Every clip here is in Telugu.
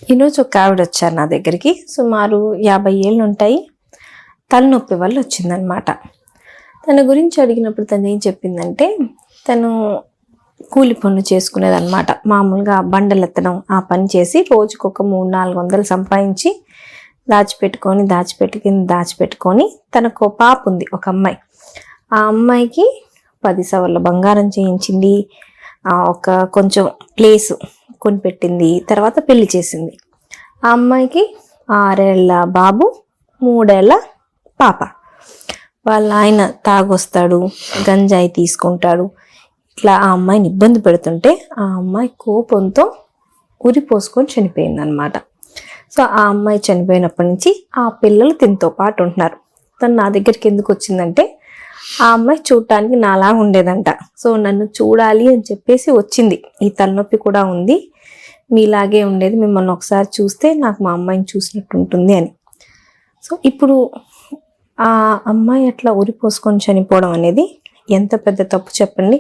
ఈరోజు ఒక ఆవిడ వచ్చారు నా దగ్గరికి. సుమారు 50 ఏళ్ళు ఉంటాయి. తలనొప్పి వల్ల వచ్చిందనమాట. తన గురించి అడిగినప్పుడు తను ఏం చెప్పిందంటే, తను కూలి పనులు చేసుకునేదన్నమాట. మామూలుగా బండలు ఎత్తడం ఆ పని చేసి రోజుకు ఒక 300-400 సంపాదించి దాచిపెట్టుకొని తనకు పాప ఉంది, ఒక అమ్మాయి. ఆ అమ్మాయికి 10 సవర్ల బంగారం చేయించింది, ఒక కొంచెం ప్లేస్ కొనిపెట్టింది. తర్వాత పెళ్లి చేసింది. ఆ అమ్మాయికి 6 ఏళ్ల బాబు, 3 ఏళ్ల పాప. వాళ్ళ ఆయన తాగొస్తాడు, గంజాయి తీసుకుంటాడు. ఇట్లా ఆ అమ్మాయిని ఇబ్బంది పెడుతుంటే ఆ అమ్మాయి కోపంతో ఉరి పోసుకొని చనిపోయింది అనమాట. సో ఆ అమ్మాయి చనిపోయినప్పటి నుంచి ఆ పిల్లలు తినతో పాటు ఉంటున్నారు. తను నా దగ్గరికి ఎందుకు వచ్చిందంటే, ఆ అమ్మాయి చూడటానికి నాలా ఉండేదంట. సో నన్ను చూడాలి అని చెప్పేసి వచ్చింది. ఈ తలనొప్పి కూడా ఉంది, మీలాగే ఉండేది, మిమ్మల్ని ఒకసారి చూస్తే నాకు మా అమ్మాయిని చూసినట్టు ఉంటుంది అని. సో ఇప్పుడు ఆ అమ్మాయి అట్లా ఉరి పోసుకొని చనిపోవడం అనేది ఎంత పెద్ద తప్పు చెప్పండి.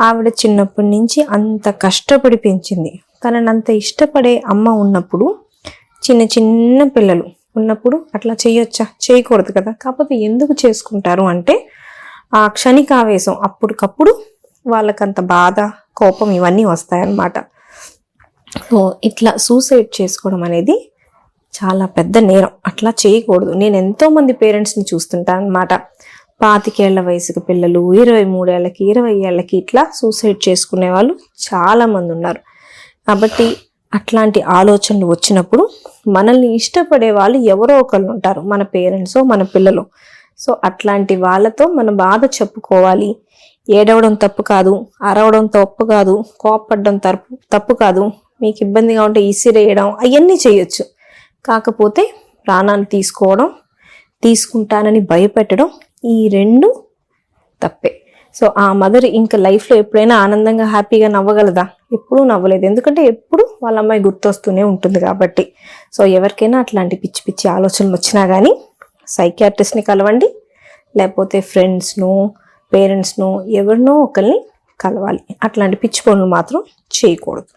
ఆవిడ చిన్నప్పటి నుంచి అంత కష్టపడి పెంచింది. తనని అంత ఇష్టపడే అమ్మ ఉన్నప్పుడు, చిన్న పిల్లలు ఉన్నప్పుడు అట్లా చేయొచ్చా? చేయకూడదు కదా. కాకపోతే ఎందుకు చేసుకుంటారు అంటే, ఆ క్షణికావేశం, అప్పటికప్పుడు వాళ్ళకంత బాధ, కోపం ఇవన్నీ వస్తాయన్నమాట. సో ఇట్లా సూసైడ్ చేసుకోవడం అనేది చాలా పెద్ద నేరం. అట్లా చేయకూడదు. నేను ఎంతోమంది పేరెంట్స్ని చూస్తుంటాను అనమాట. 25 ఏళ్ల వయసుకి పిల్లలు, 23 ఏళ్ళకి, 20 ఏళ్ళకి ఇట్లా సూసైడ్ చేసుకునే వాళ్ళు చాలామంది ఉన్నారు. కాబట్టి అట్లాంటి ఆలోచనలు వచ్చినప్పుడు మనల్ని ఇష్టపడే వాళ్ళు ఎవరో ఒకళ్ళు ఉంటారు, మన పేరెంట్సో మన పిల్లలు. సో అట్లాంటి వాళ్ళతో మన బాధ చెప్పుకోవాలి. ఏడవడం తప్పు కాదు, అరవడం తప్పు కాదు, కోపపడడం తప్పు కాదు. మీకు ఇబ్బందిగా ఉంటే ఇసిరేయడం అవన్నీ చేయొచ్చు. కాకపోతే ప్రాణాన్ని తీసుకుంటానని భయపెట్టడం, ఈ రెండు తప్పే. సో ఆ మదర్ ఇంకా లైఫ్లో ఎప్పుడైనా ఆనందంగా హ్యాపీగా నవ్వగలదా? ఎప్పుడూ నవ్వలేదు. ఎందుకంటే ఎప్పుడు వాళ్ళ అమ్మాయి గుర్తొస్తూనే ఉంటుంది కాబట్టి. సో ఎవరికైనా అట్లాంటి పిచ్చి పిచ్చి ఆలోచనలు వచ్చినా కానీ సైకియాట్రిస్ట్ని కలవండి, లేకపోతే ఫ్రెండ్స్ను, పేరెంట్స్ను, ఎవరినో ఒకరిని కలవాలి. అట్లాంటి పిచ్చి పనులు మాత్రం చేయకూడదు.